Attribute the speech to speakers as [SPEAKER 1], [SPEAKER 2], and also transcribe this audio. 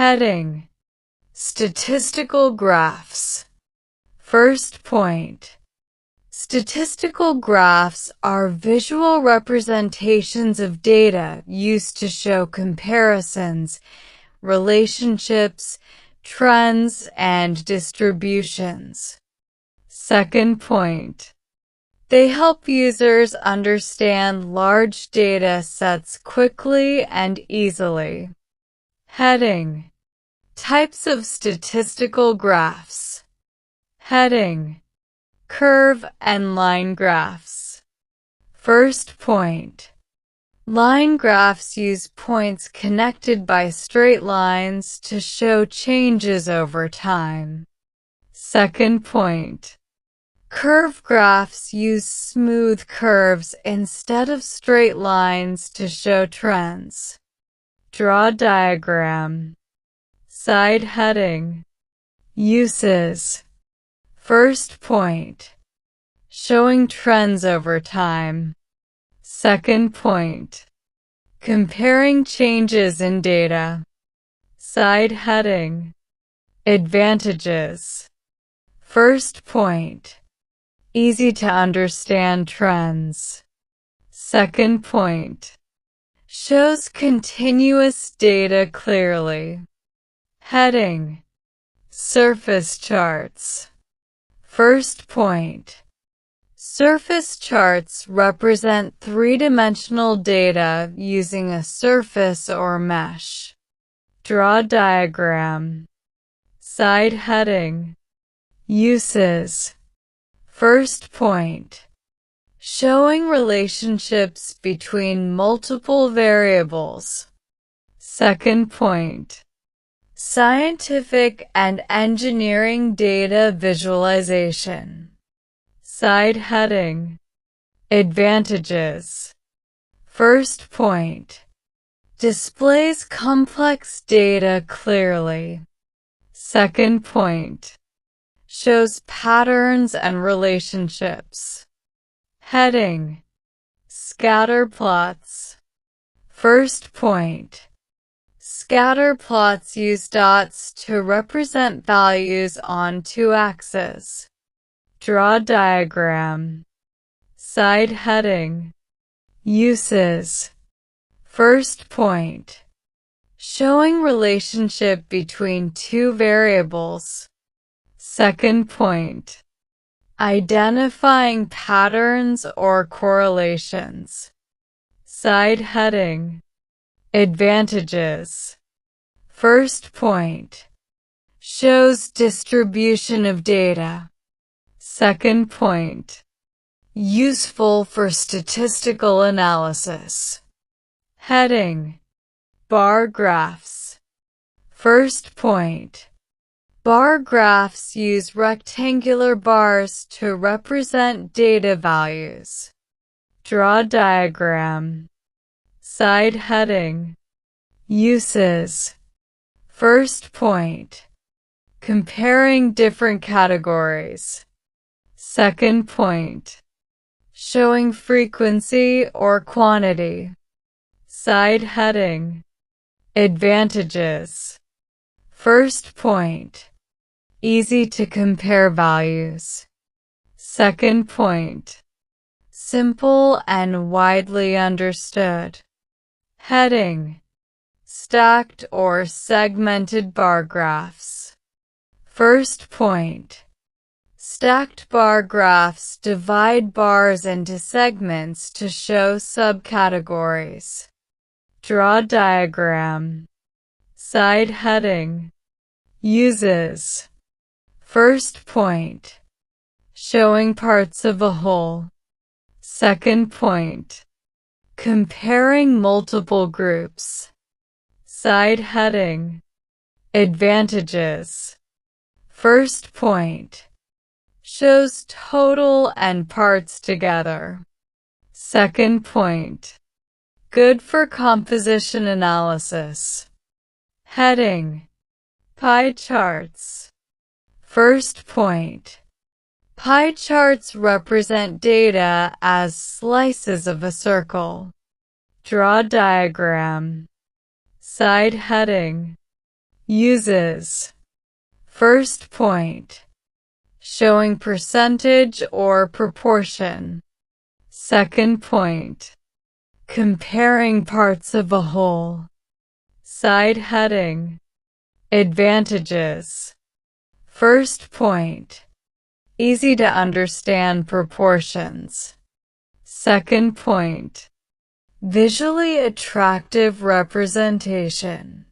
[SPEAKER 1] Heading: Statistical Graphs. First point. Statistical graphs are visual representations of data used to show comparisons, relationships, trends, and distributions. Second point. They help users understand large data sets quickly and easily. Heading: Types of statistical graphs. Heading: Curve and line graphs. First point. Line graphs use points connected by straight lines to show changes over time. Second point. Curve graphs use smooth curves instead of straight lines to show trends. Draw diagram. Side heading. Uses. First point. Showing trends over time. Second point. Comparing changes in data. Side heading. Advantages. First point. Easy to understand trends. Second point. Shows continuous data clearly. Heading: Surface charts. First point. Surface charts represent three-dimensional data using a surface or mesh. Draw diagram. Side heading. Uses. First point. Showing relationships between multiple variables. Second point. Scientific and engineering data visualization. Side heading. Advantages. First point. Displays complex data clearly. Second point. Shows patterns and relationships. Heading: Scatter plots. First point. Scatter plots use dots to represent values on two axes. Draw diagram. Side heading. Uses. First point. Showing relationship between two variables. Second point. Identifying patterns or correlations. Side heading. Advantages. First point. Shows distribution of data. Second point. Useful for statistical analysis. Heading: Bar graphs. First point. Bar graphs use rectangular bars to represent data values. Draw diagram. Side heading. Uses. First point. Comparing different categories. Second point. Showing frequency or quantity. Side heading. Advantages. First point. Easy to compare values. Second point. Simple and widely understood. Heading: Stacked or segmented bar graphs. First point. Stacked bar graphs divide bars into segments to show subcategories. Draw diagram. Side heading. Uses. First point. Showing parts of a whole. Second point. Comparing multiple groups. Side heading. Advantages. First point. Shows total and parts together. Second point. Good for composition analysis. Heading: Pie charts. First point. Pie charts represent data as slices of a circle. Draw diagram. Side heading. Uses. First point. Showing percentage or proportion. Second point. Comparing parts of a whole. Side heading. Advantages. First point. Easy to understand proportions. Second point. Visually attractive representation.